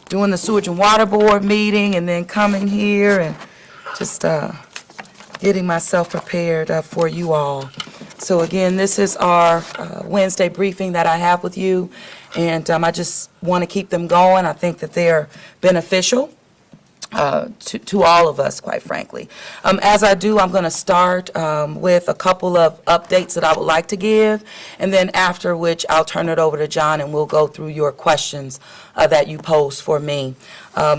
doing the Sewage and Water Board meeting and then coming here and just getting myself prepared for you all. So again, this is our Wednesday briefing that I have with you, and I just want to keep them going. I think that they're beneficial to all of us, quite frankly. As I do, I'm going to start with a couple of updates that I would like to give, and then after which I'll turn it over to John and we'll go through your questions that you pose for me. I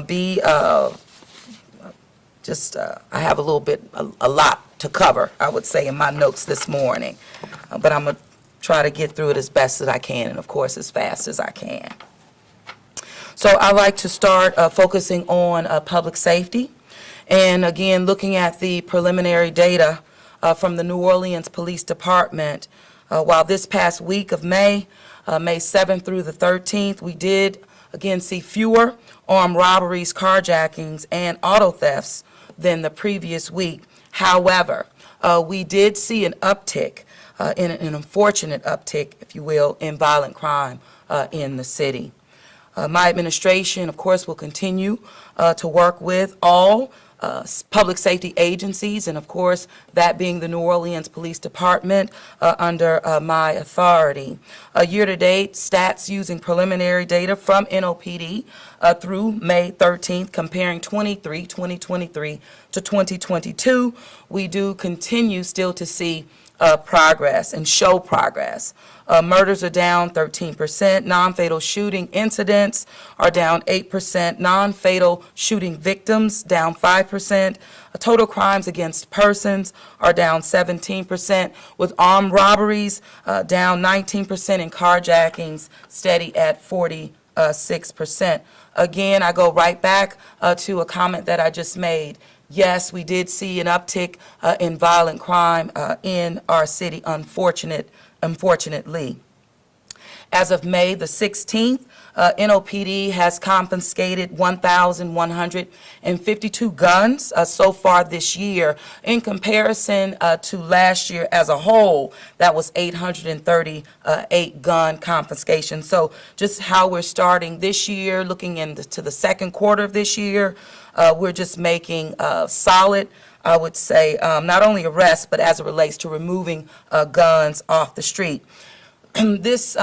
have a little bit, a lot to cover, I would say, in my notes this morning, but I'm going to try to get through it as best as I can, and of course as fast as I can. So I like to start focusing on public safety, and again, looking at the preliminary data from the New Orleans Police Department. While this past week of May 7th through the 13th, we did again see fewer armed robberies, carjackings, and auto thefts than the previous week. However, we did see an uptick, an unfortunate uptick, if you will, in violent crime in the city. My administration, of course, will continue to work with all public safety agencies, and of course, that being the New Orleans Police Department under my authority. Year-to-date, stats using preliminary data from NOPD through May 13th, comparing 2023 to 2022, we do continue still to see progress and show progress. Murders are down 13%. Non-fatal shooting incidents are down 8%. Non-fatal shooting victims down 5%. Total crimes against persons are down 17%, with armed robberies down 19% and carjackings steady at 46%. Again, I go right back to a comment that I just made. Yes, we did see an uptick in violent crime in our city, unfortunately. As of May the 16th, NOPD has confiscated 1,152 guns so far this year. In comparison to last year as a whole, that was 838 gun confiscations. So just how we're starting this year, looking into the second quarter of this year, we're just making solid, I would say, not only arrests, but as it relates to removing guns off the street. This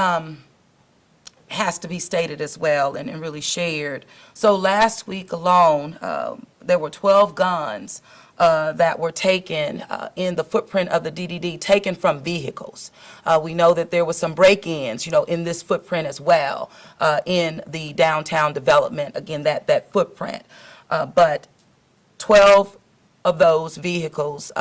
has to be stated as well and really shared. So last week alone, there were 12 guns that were taken in the footprint of the DDD, taken from vehicles. We know that there was some break-ins, in this footprint as well, in the downtown development, again, that footprint. But 12 of those vehicles,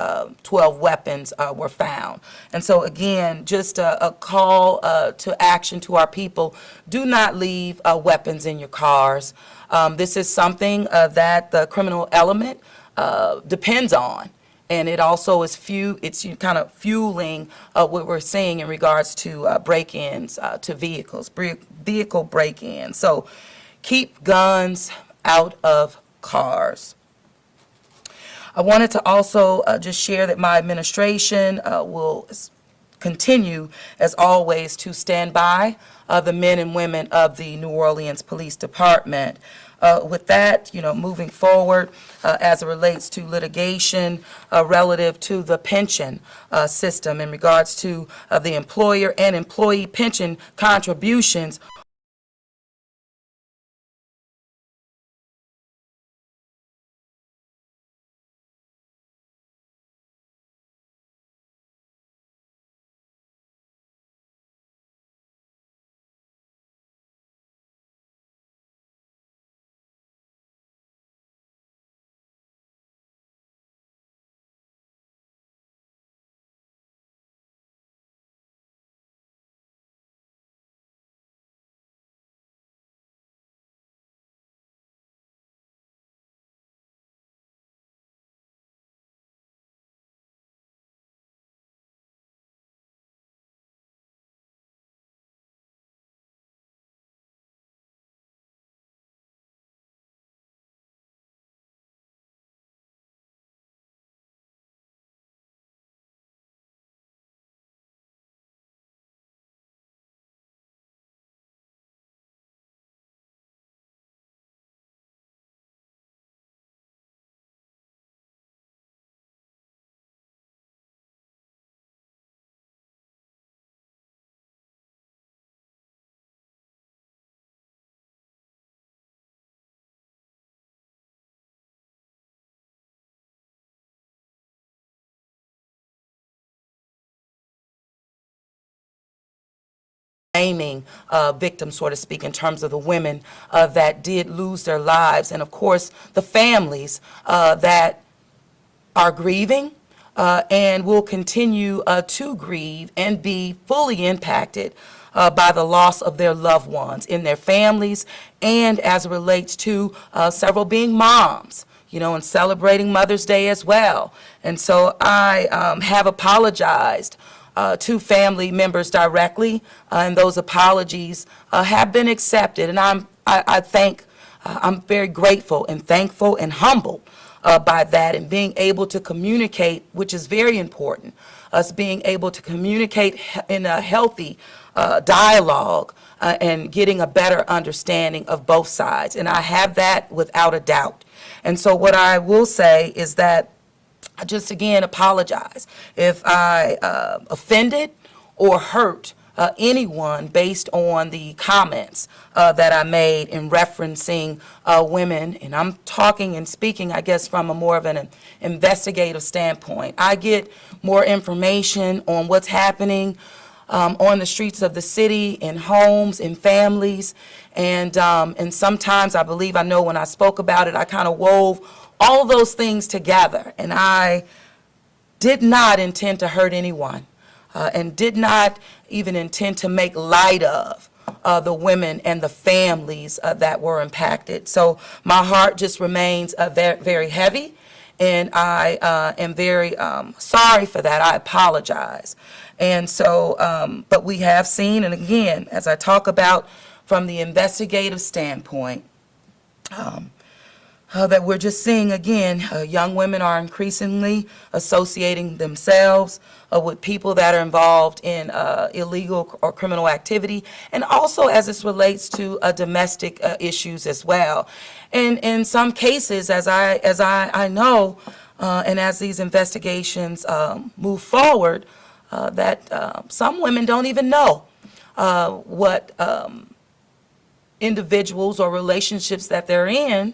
12 weapons were found. And so again, just a call to action to our people. Do not leave weapons in your cars. This is something that the criminal element depends on. And it also is it's kind of fueling what we're seeing in regards to break-ins to vehicles, vehicle break-ins. So keep guns out of cars. I wanted to also just share that my administration will continue, as always, to stand by the men and women of the New Orleans Police Department. With that, moving forward as it relates to litigation relative to the pension system in regards to the employer and employee pension contributions naming victims, so to speak, in terms of the women that did lose their lives, and of course the families that are grieving and will continue to grieve and be fully impacted by the loss of their loved ones in their families, and as it relates to several being moms, you know, and celebrating Mother's Day as well. And so I have apologized to family members directly, and those apologies have been accepted. And I'm very grateful and thankful and humbled by that, and being able to communicate, which is very important, us being able to communicate in a healthy dialogue and getting a better understanding of both sides. And I have that without a doubt. And so what I will say is that I just again apologize if I offended or hurt anyone based on the comments that I made in referencing women. And I'm talking and speaking, I guess, from a more of an investigative standpoint. I get more information on what's happening on the streets of the city, in homes, in families, and sometimes I believe, I know when I spoke about it, I kind of wove all those things together, and I did not intend to hurt anyone, and did not even intend to make light of the women and the families that were impacted. So my heart just remains very, very heavy, and I am very sorry for that. I apologize. And so, but we have seen, and again, as I talk about from the investigative standpoint, that we're just seeing, again, young women are increasingly associating themselves with people that are involved in illegal or criminal activity, and also as this relates to domestic issues as well. And in some cases, as I know, and as these investigations move forward, that some women don't even know what individuals or relationships that they're in.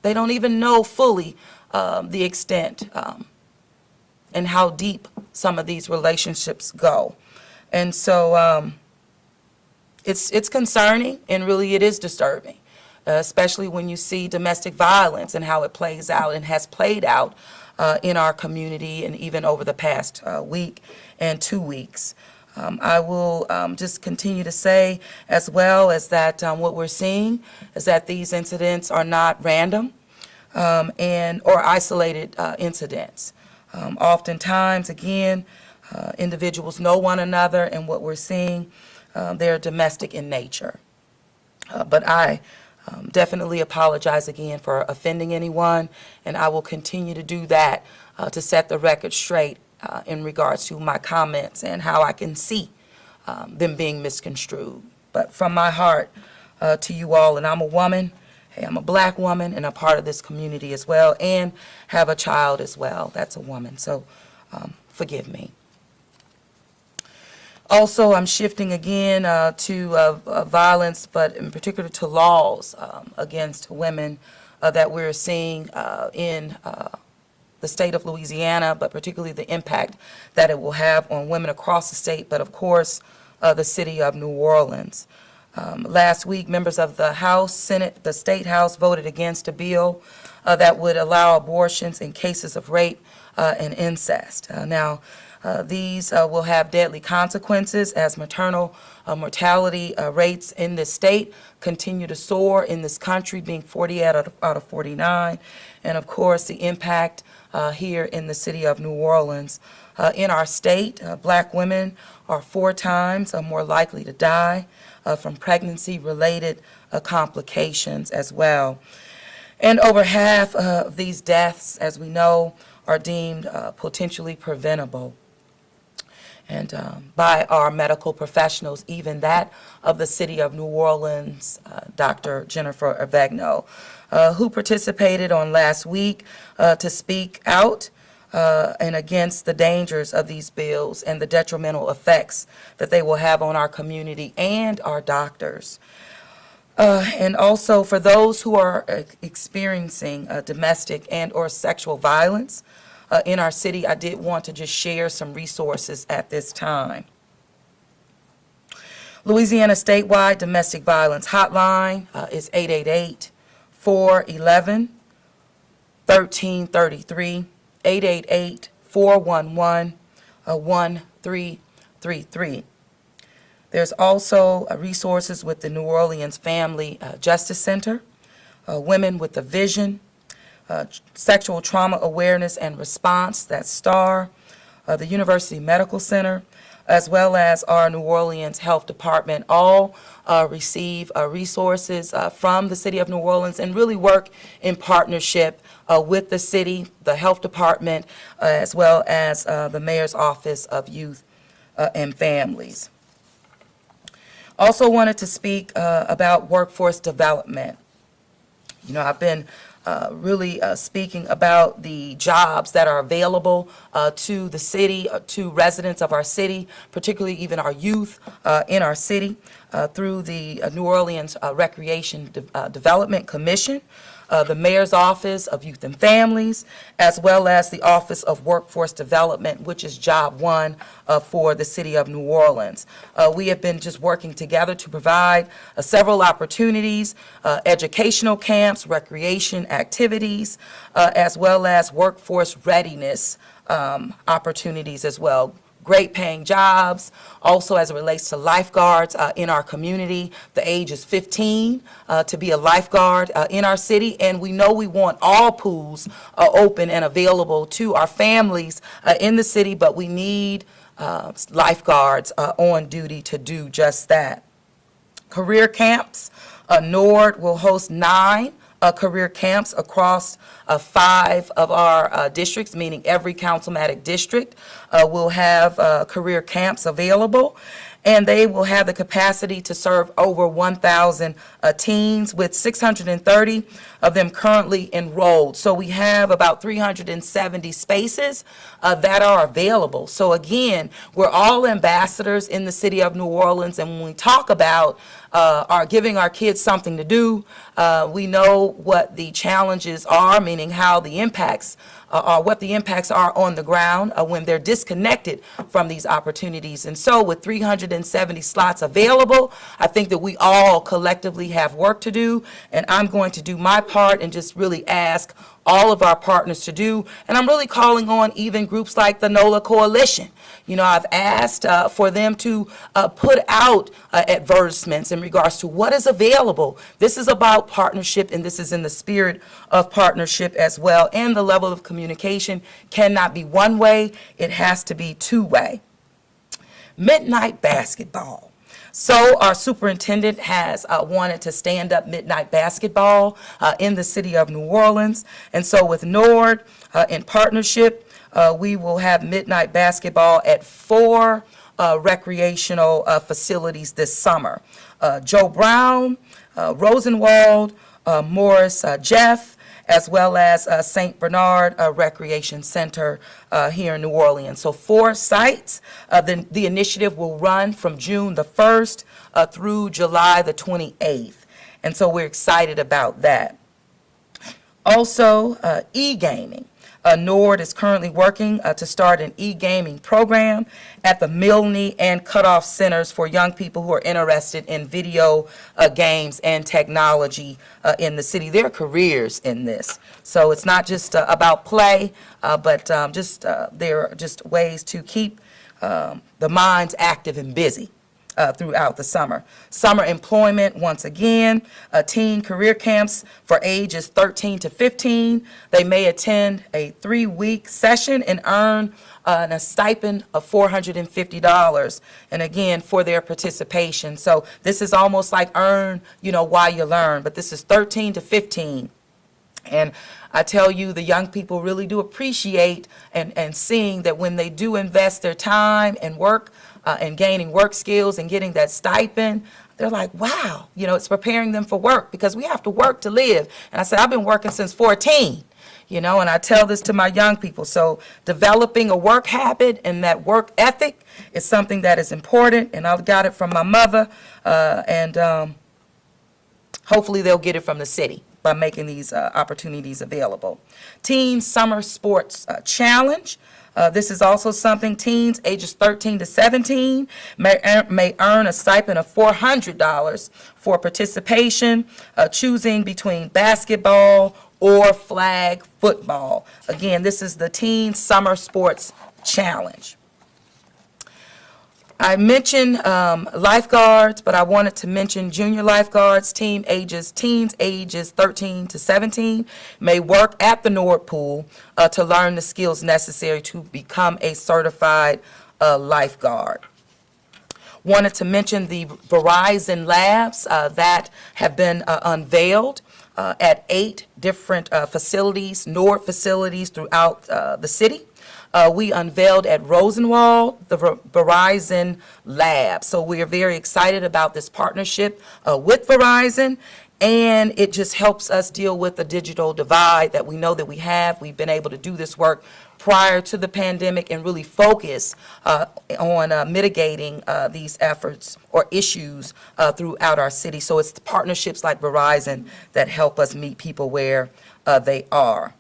They don't even know fully the extent and how deep some of these relationships go. And so it's concerning, and really it is disturbing, especially when you see domestic violence and how it plays out and has played out in our community, and even over the past week and 2 weeks. I will just continue to say as well as that what we're seeing is that these incidents are not random or isolated incidents. Oftentimes, again, individuals know one another, and what we're seeing, they're domestic in nature. But I definitely apologize again for offending anyone, and I will continue to do that to set the record straight in regards to my comments and how I can see them being misconstrued. But from my heart to you all, and I'm a woman, hey, I'm a black woman and a part of this community as well, and have a child as well that's a woman, so forgive me. Also, I'm shifting again to violence, but in particular to laws against women that we're seeing in the state of Louisiana, but particularly the impact that it will have on women across the state, but of course the city of New Orleans. Last week, members of the House, Senate, the State House voted against a bill that would allow abortions in cases of rape and incest. Now, these will have deadly consequences as maternal mortality rates in this state continue to soar in this country, being 48 out of 49. And of course, the impact here in the city of New Orleans. In our state, black women are 4 times more likely to die from pregnancy-related complications as well. And over half of these deaths, as we know, are deemed potentially preventable. And by our medical professionals, even that of the city of New Orleans, Dr. Jennifer Avegno, who participated on last week to speak out and against the dangers of these bills and the detrimental effects that they will have on our community and our doctors. And also for those who are experiencing domestic and or sexual violence in our city, I did want to just share some resources at this time. Louisiana statewide domestic violence hotline is 888-411-1333, 888-411-1333. There's also resources with the New Orleans Family Justice Center, Women with a Vision, Sexual Trauma Awareness and Response, that's STAR, the University Medical Center, as well as our New Orleans Health Department, all receive resources from the City of New Orleans and really work in partnership with the city, the Health Department, as well as the Mayor's Office of Youth and Families. Also wanted to speak about workforce development. You know, I've been really speaking about the jobs that are available to the city, to residents of our city, particularly even our youth in our city, through the New Orleans Recreation Development Commission, the Mayor's Office of Youth and Families, as well as the Office of Workforce Development, which is Job 1 for the City of New Orleans. We have been just working together to provide several opportunities, educational camps, recreation activities, as well as workforce readiness opportunities as well. Great paying jobs. Also, as it relates to lifeguards in our community, the age is 15 to be a lifeguard in our city, and we know we want all pools open and available to our families in the city, but we need lifeguards on duty to do just that. Career camps. NORD will host 9 career camps across 5 of our districts, meaning every councilmatic district will have career camps available, and they will have the capacity to serve over 1,000 teens, with 630 of them currently enrolled. So we have about 370 spaces that are available. So again, we're all ambassadors in the City of New Orleans, and when we talk about giving our kids something to do, we know what the challenges are, meaning how the impacts what the impacts are on the ground when they're disconnected from these opportunities. And so with 370 slots available, I think that we all collectively have work to do, and I'm going to do my part and just really ask all of our partners to do. And I'm really calling on even groups like the NOLA Coalition. You know, I've asked for them to put out advertisements in regards to what is available. This is about partnership, and this is in the spirit of partnership as well. And the level of communication cannot be one way, it has to be two-way. Midnight basketball. So our superintendent has wanted to stand up midnight basketball in the City of New Orleans. And so with NORD in partnership, we will have midnight basketball at 4 recreational facilities this summer. Joe Brown, Rosenwald, Morris Jeff, as well as St. Bernard Recreation Center here in New Orleans. So 4 sites. The initiative will run from June the 1st through July the 28th. And so we're excited about that. Also, e-gaming. NORD is currently working to start an e-gaming program at the Milne and Cutoff Centers for young people who are interested in video games and technology in the city. There are careers in this. So it's not just about play, but there are just ways to keep the minds active and busy throughout the summer. Summer employment, once again, teen career camps for ages 13 to 15. They may attend a 3-week session and earn a stipend of $450, and again, for their participation. So this is almost like earn, while you learn, but this is 13 to 15. And I tell you, the young people really do appreciate and seeing that when they do invest their time and work and gaining work skills and getting that stipend, they're like, wow, it's preparing them for work, because we have to work to live. And I said, I've been working since 14, and I tell this to my young people. So developing a work habit and that work ethic is something that is important, and I got it from my mother, and hopefully they'll get it from the city by making these opportunities available. Teen Summer Sports Challenge. This is also something teens ages 13 to 17 may earn a stipend of $400 for participation, choosing between basketball or flag football. Again, this is the Teen Summer Sports Challenge. I mentioned lifeguards, but I wanted to mention junior lifeguards. Teens ages 13 to 17 may work at the Nord Pool to learn the skills necessary to become a certified lifeguard. Wanted to mention the Verizon labs that have been unveiled at 8 different facilities, Nord facilities throughout the city. We unveiled at Rosenwald the Verizon Lab. So we are very excited about this partnership with Verizon, and it just helps us deal with the digital divide that we know that we have. We've been able to do this work prior to the pandemic and really focus on mitigating these efforts or issues throughout our city. So it's the partnerships like Verizon that help us meet people where they are.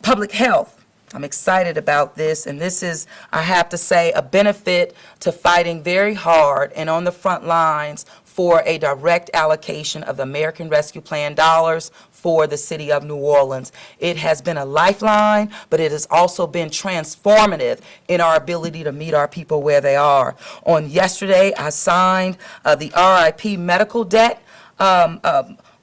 Public health. I'm excited about this, and this is, I have to say, a benefit to fighting very hard and on the front lines for a direct allocation of the American Rescue Plan dollars for the city of New Orleans. It has been a lifeline, but it has also been transformative in our ability to meet our people where they are. On yesterday, I signed the RIP medical debt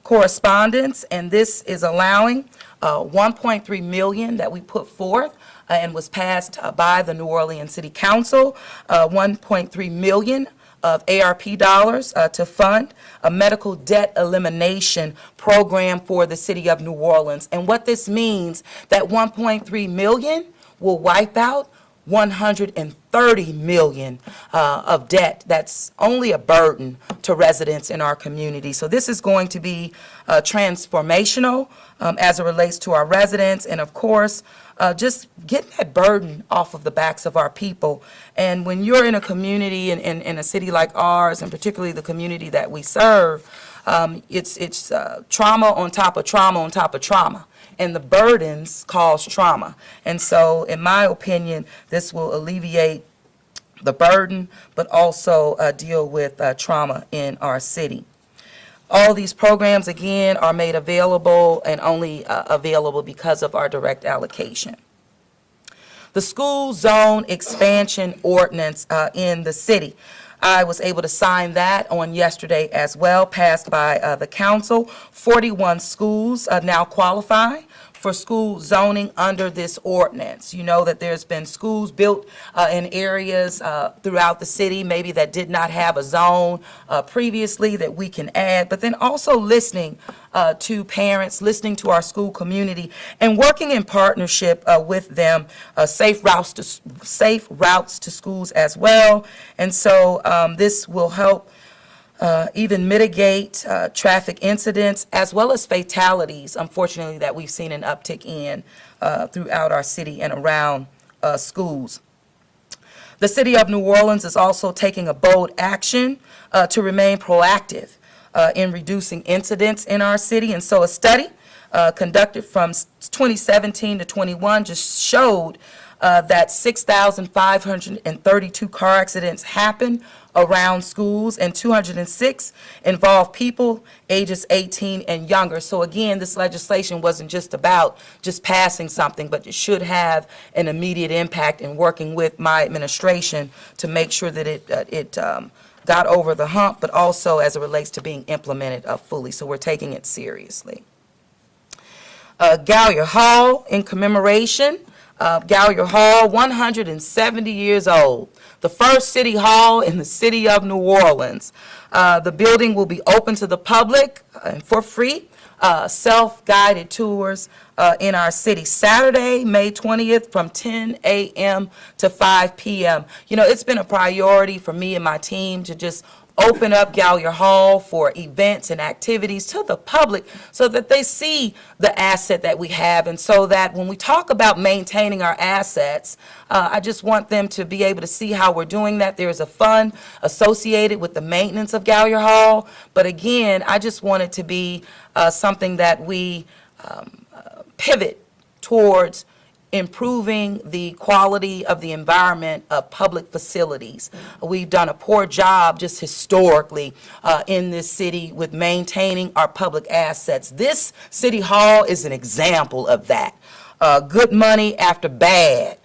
correspondence, and this is allowing $1.3 million that we put forth and was passed by the New Orleans City Council, $1.3 million of ARP dollars to fund a medical debt elimination program for the city of New Orleans. And what this means, that $1.3 million will wipe out $130 million of debt that's only a burden to residents in our community. So this is going to be transformational as it relates to our residents, and of course, just getting that burden off of the backs of our people. And when you're in a community, in a city like ours, and particularly the community that we serve, it's trauma on top of trauma on top of trauma. And the burdens cause trauma. And so, in my opinion, this will alleviate the burden, but also deal with trauma in our city. All these programs, again, are made available and only available because of our direct allocation. The school zone expansion ordinance in the city. I was able to sign that on yesterday as well, passed by the council. 41 schools now qualify for school zoning under this ordinance. You know that there's been schools built in areas throughout the city, maybe that did not have a zone previously that we can add, but then also listening to parents, listening to our school community, and working in partnership with them, safe routes to schools as well. And so this will help even mitigate traffic incidents as well as fatalities, unfortunately, that we've seen an uptick in throughout our city and around schools. The city of New Orleans is also taking a bold action to remain proactive in reducing incidents in our city. And so a study conducted from 2017 to 21 just showed that 6,532 car accidents happen around schools, and 206 involve people ages 18 and younger. So again, this legislation wasn't just about just passing something, but it should have an immediate impact in working with my administration to make sure that it got over the hump, but also as it relates to being implemented fully. So we're taking it seriously. Gallier Hall, in commemoration. Gallier Hall, 170 years old. The first city hall in the city of New Orleans. The building will be open to the public for free, self-guided tours in our city. Saturday, May 20th from 10 a.m. to 5 p.m. You know, it's been a priority for me and my team to just open up Gallier Hall for events and activities to the public so that they see the asset that we have, and so that when we talk about maintaining our assets, I just want them to be able to see how we're doing that. There is a fund associated with the maintenance of Gallier Hall, but again, I just want it to be something that we pivot towards improving the quality of the environment of public facilities. We've done a poor job just historically in this city with maintaining our public assets. This city hall is an example of that. Good money after bad.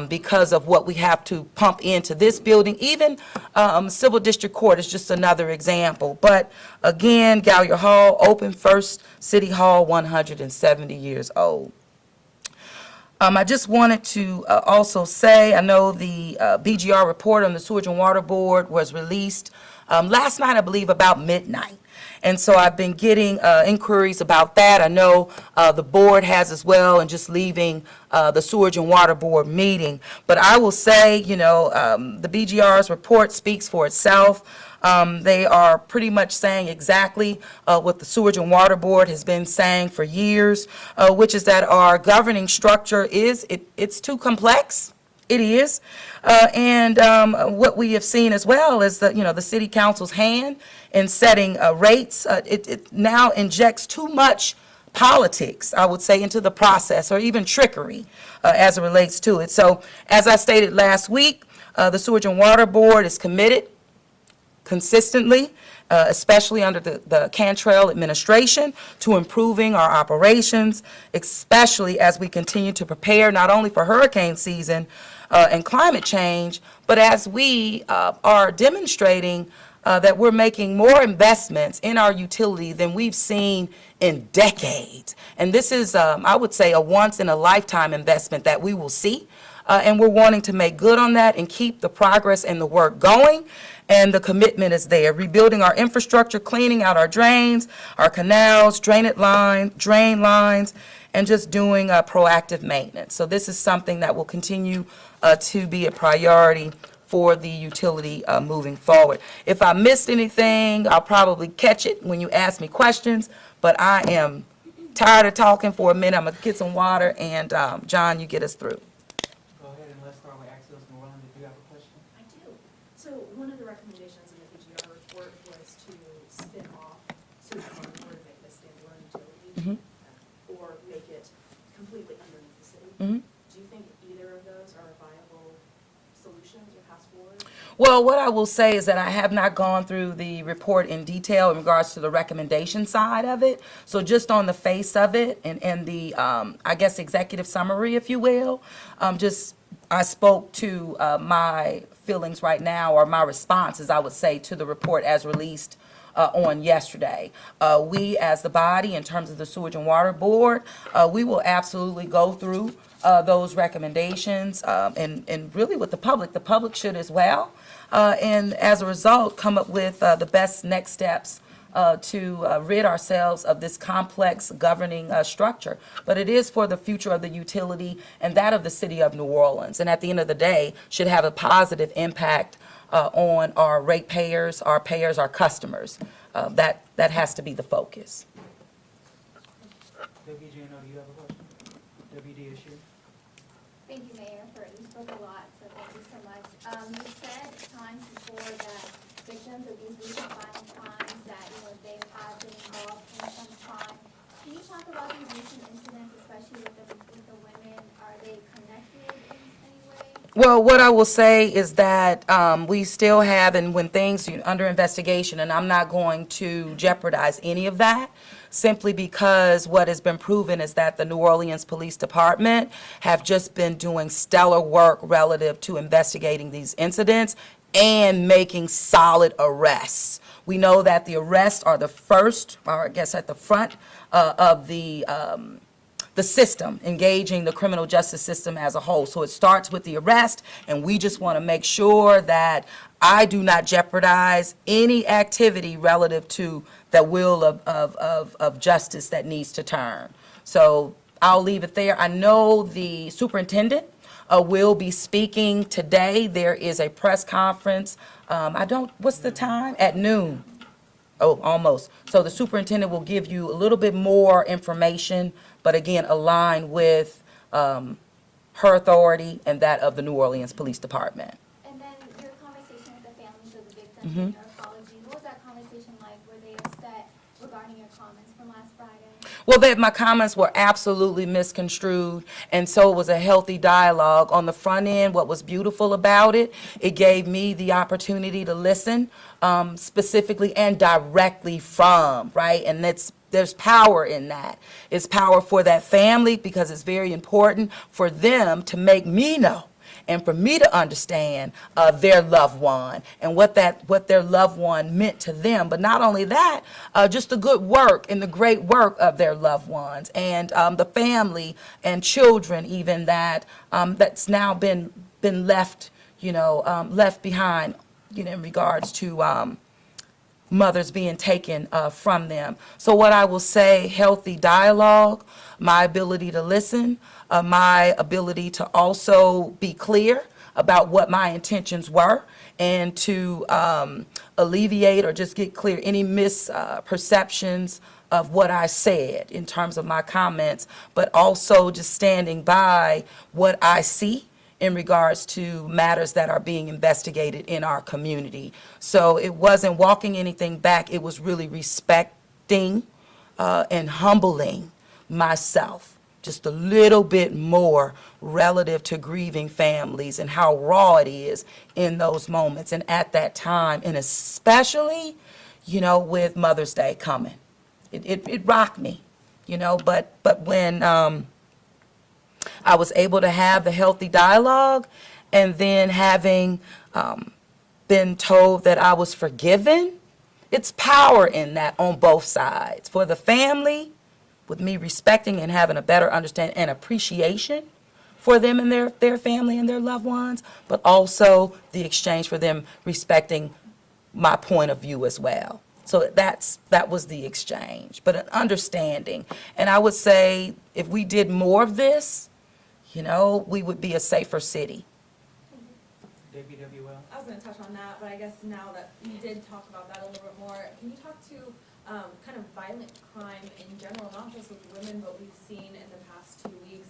Because of what we have to pump into this building. Even Civil District Court is just another example. But again, Gallier Hall, open first city hall, 170 years old. I just wanted to also say, I know the BGR report on the Sewage and Water Board was released last night, I believe, about midnight. And so I've been getting inquiries about that. I know the board has as well, and just leaving the Sewage and Water Board meeting. But I will say, you know, the BGR's report speaks for itself. They are pretty much saying exactly what the Sewage and Water Board has been saying for years, which is that our governing structure it's too complex. It is. And what we have seen as well is that, you know, the city council's hand in setting rates, it now injects too much politics, I would say, into the process, or even trickery as it relates to it. So as I stated last week, the Sewage and Water Board is committed consistently, especially under the Cantrell administration, to improving our operations, especially as we continue to prepare not only for hurricane season and climate change, but as we are demonstrating that we're making more investments in our utility than we've seen in decades. And this is, I would say, a once-in-a-lifetime investment that we will see. And we're wanting to make good on that and keep the progress and the work going. And the commitment is there. Rebuilding our infrastructure, cleaning out our drains, our canals, drain lines, and just doing proactive maintenance. So this is something that will continue to be a priority for the utility moving forward. If I missed anything, I'll probably catch it when you ask me questions, but I am tired of talking for a minute. I'm going to get some water, and John, you get us through. Go ahead, and let's start with Axios New Orleans, if you have a question. I do. So one of the recommendations in the BGR report was to spin off Sewage and Water Board and make it a standalone utility, or make it completely underneath the city. Do you think either of those are viable solutions or paths forward? Well, what I will say is that I have not gone through the report in detail in regards to the recommendation side of it. So just on the face of it and the, I guess, executive summary, if you will, I spoke to my feelings right now, or my responses, I would say, to the report as released on yesterday. We, as the body, in terms of the Sewage and Water Board, we will absolutely go through those recommendations, and really with the public should as well, and as a result, come up with the best next steps to rid ourselves of this complex governing structure. But it is for the future of the utility and that of the city of New Orleans, and at the end of the day, should have a positive impact on our ratepayers, our customers. That has to be the focus. WGNO, do you have a question? WD issue? Thank you, Mayor, you spoke a lot, so thank you so much. You said times before that victims of these recent violent crimes, that, you know, they have been involved in some crime. Can you talk about these recent incidents, especially with the women? Are they connected in any way? Well, what I will say is that we still have, and when things are under investigation, and I'm not going to jeopardize any of that, simply because what has been proven is that the New Orleans Police Department have just been doing stellar work relative to investigating these incidents and making solid arrests. We know that the arrests are the first, or I guess at the front of the system, engaging the criminal justice system as a whole. So it starts with the arrest, and we just want to make sure that I do not jeopardize any activity relative to the will of justice that needs to turn. So I'll leave it there. I know the superintendent will be speaking today. There is a press conference. What's the time? At noon. Oh, almost. So the superintendent will give you a little bit more information, but again, aligned with her authority and that of the New Orleans Police Department. And then your conversation with the families of the victims and your apology, what was that conversation like? Were they upset regarding your comments from last Friday? Well, that my comments were absolutely misconstrued, and so it was a healthy dialogue. On the front end, what was beautiful about it, it gave me the opportunity to listen specifically and directly from, right? And there's power in that. It's power for that family because it's very important for them to make me know and for me to understand their loved one and what their loved one meant to them. But not only that, just the good work and the great work of their loved ones and the family and children even that's now been left, left behind, in regards to mothers being taken from them. So what I will say, healthy dialogue, my ability to listen, my ability to also be clear about what my intentions were and to alleviate or just get clear any misperceptions of what I said in terms of my comments, but also just standing by what I see in regards to matters that are being investigated in our community. So it wasn't walking anything back, it was really respecting and humbling myself just a little bit more relative to grieving families and how raw it is in those moments and at that time, and especially, with Mother's Day coming. It rocked me, but when I was able to have the healthy dialogue, and then having been told that I was forgiven, it's power in that on both sides. For the family, with me respecting and having a better understanding and appreciation for them and their family and their loved ones, but also the exchange for them respecting my point of view as well. So that was the exchange, but an understanding. And I would say if we did more of this, we would be a safer city. WWL. I was gonna touch on that, but I guess now that you did talk about that a little bit more, can you talk to kind of violent crime in general, not just with women, but we've seen in the past 2 weeks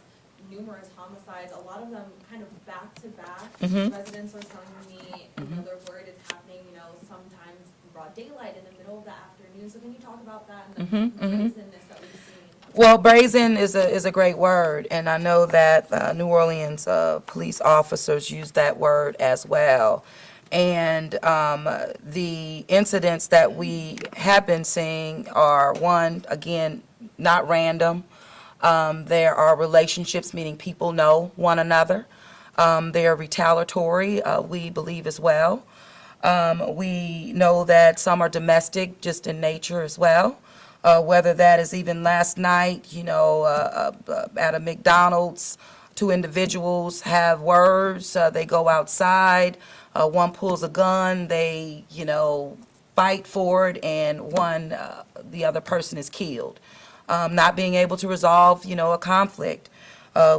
numerous homicides, a lot of them kind of back to back. Residents are telling me, they're worried it's happening, sometimes in broad daylight in the middle of the afternoon. So can you talk about that and the brazenness that we've seen? Well, brazen is a great word, and I know that New Orleans police officers use that word as well. And the incidents that we have been seeing are, one, again, not random. There are relationships, meaning people know one another. They're retaliatory, we believe as well. We know that some are domestic, just in nature as well. Whether that is even last night, at a McDonald's, 2 individuals have words, they go outside, one pulls a gun, they, fight for it, and the other person is killed. Not being able to resolve, a conflict.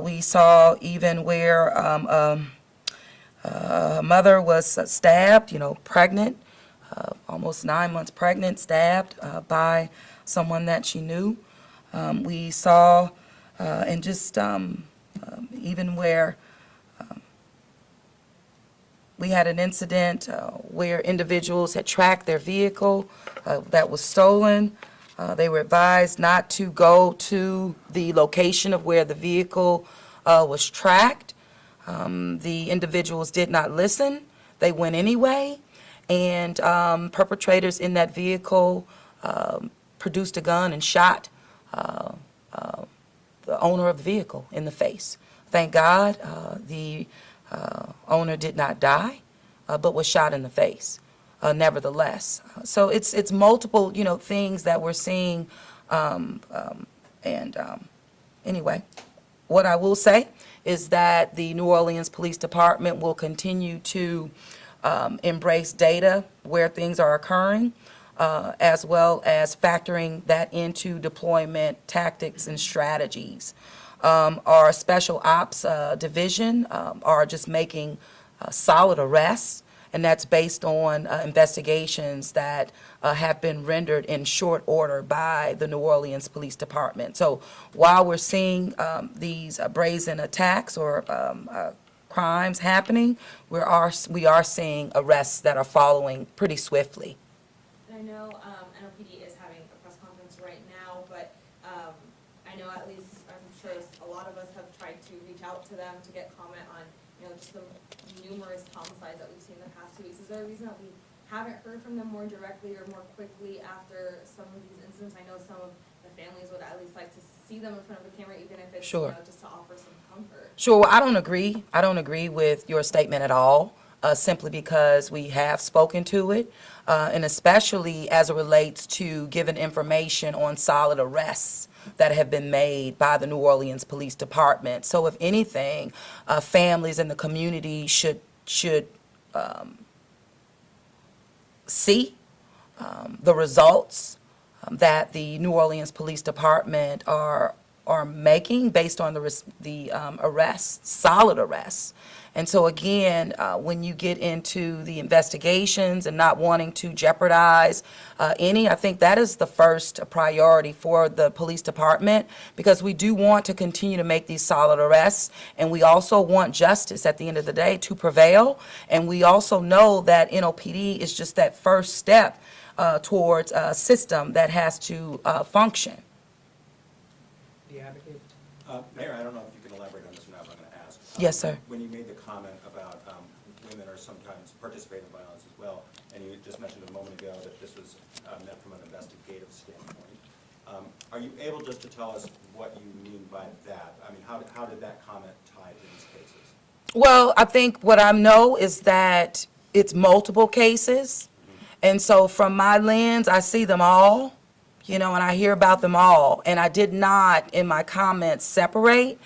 We saw even where a mother was stabbed, pregnant, almost 9 months pregnant, stabbed by someone that she knew. We saw, and just even where we had an incident where individuals had tracked their vehicle that was stolen. They were advised not to go to the location of where the vehicle was tracked. The individuals did not listen. They went anyway, and perpetrators in that vehicle produced a gun and shot the owner of the vehicle in the face. Thank God the owner did not die, but was shot in the face nevertheless. So it's multiple, things that we're seeing. Anyway, what I will say is that the New Orleans Police Department will continue to embrace data where things are occurring, as well as factoring that into deployment tactics and strategies. Our special ops division are just making solid arrests, and that's based on investigations that have been rendered in short order by the New Orleans Police Department. So while we're seeing these brazen attacks or crimes happening, we are seeing arrests that are following pretty swiftly. And I know NOPD is having a press conference right now, but out to them to get comment on, just the numerous homicides that we've seen in the past 2 weeks? Is there a reason that we haven't heard from them more directly or more quickly after some of these incidents? I know some of the families would at least like to see them in front of the camera, even if it's, Sure. just to offer some comfort. Sure, well, I don't agree. I don't agree with your statement at all, simply because we have spoken to it, and especially as it relates to giving information on solid arrests that have been made by the New Orleans Police Department. So if anything, families in the community should see the results that the New Orleans Police Department are making based on the arrests, solid arrests. And so again, when you get into the investigations and not wanting to jeopardize any, I think that is the first priority for the police department, because we do want to continue to make these solid arrests, and we also want justice at the end of the day to prevail. And we also know that NOPD is just that first step towards a system that has to function. The advocate? Mayor, I don't know if you can elaborate on this or not, but I'm going to ask. Yes, sir. When you made the comment about women are sometimes participate in violence as well, and you just mentioned a moment ago that this was meant from an investigative standpoint, are you able just to tell us what you mean by that? I mean, how did that comment tie to these cases? Well, I think what I know is that it's multiple cases. And so from my lens, I see them all, and I hear about them all. And I did not, in my comments, separate.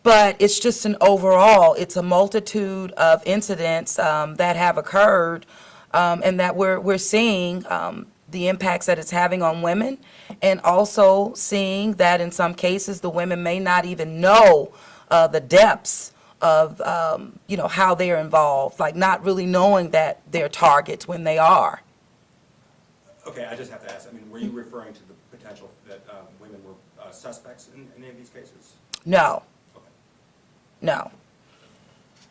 But it's just an overall, it's a multitude of incidents that have occurred, and that we're seeing the impacts that it's having on women, and also seeing that in some cases, the women may not even know the depths of, how they're involved, like not really knowing that they're targets when they are. Okay, I just have to ask, I mean, were you referring to the potential that women were suspects in any of these cases? No, Okay. no.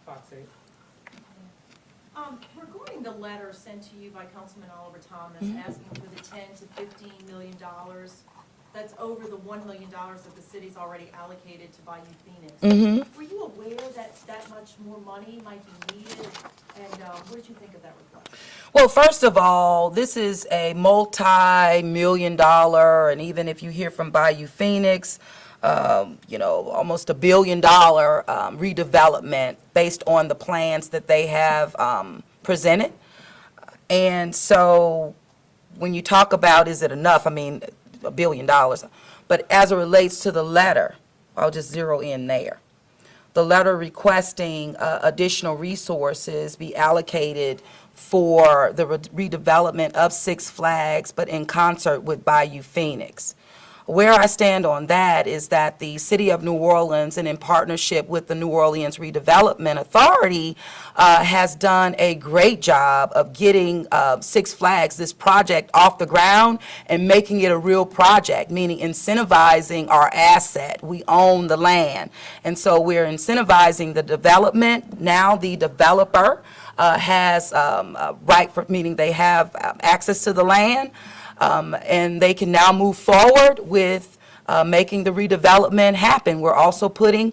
Fox 8? Regarding the letter sent to you by Councilman Oliver Thomas asking for the $10 to $15 million, that's over the $1 million that the city's already allocated to Bayou Phoenix. Were you aware that that much more money might be needed, and what did you think of that request? Well, first of all, this is a multi-million dollar, and even if you hear from Bayou Phoenix, almost $1 billion redevelopment based on the plans that they have presented. And so when you talk about, is it enough? I mean, $1 billion. But as it relates to the letter, I'll just zero in there. The letter requesting additional resources be allocated for the redevelopment of Six Flags, but in concert with Bayou Phoenix. Where I stand on that is that the City of New Orleans, and in partnership with the New Orleans Redevelopment Authority, has done a great job of getting Six Flags, this project, off the ground and making it a real project, meaning incentivizing our asset. We own the land. And so we're incentivizing the development. Now the developer has right for, meaning they have access to the land. And they can now move forward with making the redevelopment happen. We're also putting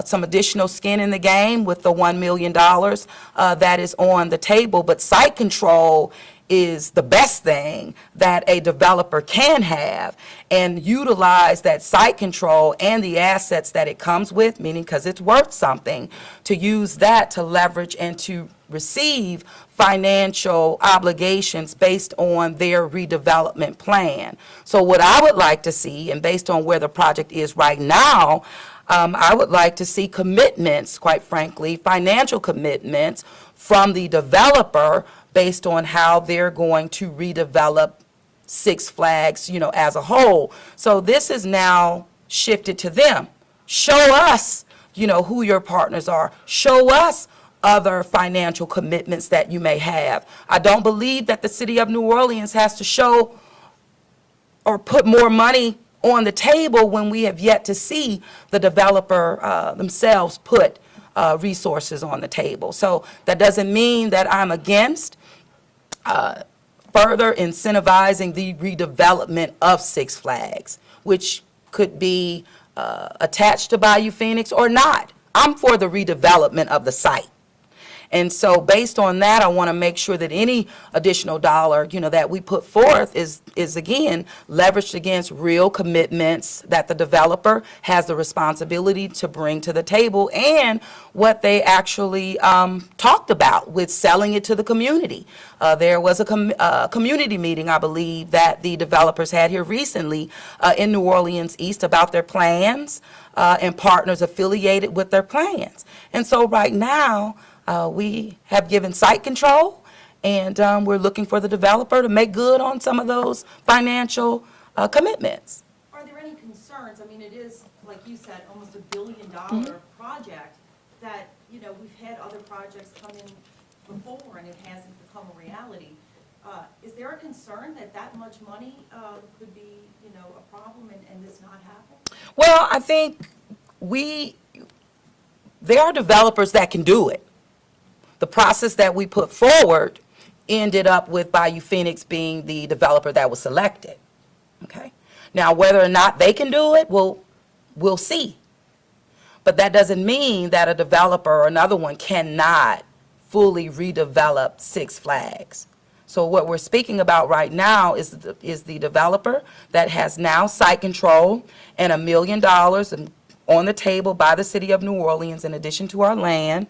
some additional skin in the game with the $1 million that is on the table. But site control is the best thing that a developer can have, and utilize that site control and the assets that it comes with, meaning because it's worth something, to use that to leverage and to receive financial obligations based on their redevelopment plan. So what I would like to see, and based on where the project is right now, I would like to see commitments, quite frankly, financial commitments from the developer based on how they're going to redevelop Six Flags, as a whole. So this is now shifted to them. Show us, who your partners are. Show us other financial commitments that you may have. I don't believe that the City of New Orleans has to show or put more money on the table when we have yet to see the developer themselves put resources on the table. So that doesn't mean that I'm against further incentivizing the redevelopment of Six Flags, which could be attached to Bayou Phoenix or not. I'm for the redevelopment of the site. And so based on that, I want to make sure that any additional dollar, that we put forth is again, leveraged against real commitments that the developer has the responsibility to bring to the table and what they actually talked about with selling it to the community. There was a community meeting, I believe, that the developers had here recently in New Orleans East about their plans and partners affiliated with their plans. And so right now, we have given site control, and we're looking for the developer to make good on some of those financial commitments. Are there any concerns? I mean, it is, like you said, almost $1 billion project that, we've had other projects come in before and it hasn't become a reality. Is there a concern that that much money could be, a problem and this not happen? Well, I think there are developers that can do it. The process that we put forward ended up with Bayou Phoenix being the developer that was selected. Okay? Now, whether or not they can do it, we'll see. But that doesn't mean that a developer or another one cannot fully redevelop Six Flags. So what we're speaking about right now is the developer that has now site control and $1 million on the table by the city of New Orleans in addition to our land,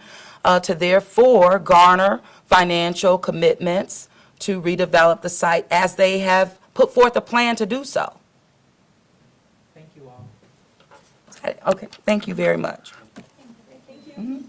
to therefore garner financial commitments to redevelop the site as they have put forth a plan to do so. Thank you all. Okay, thank you very much. Thank you.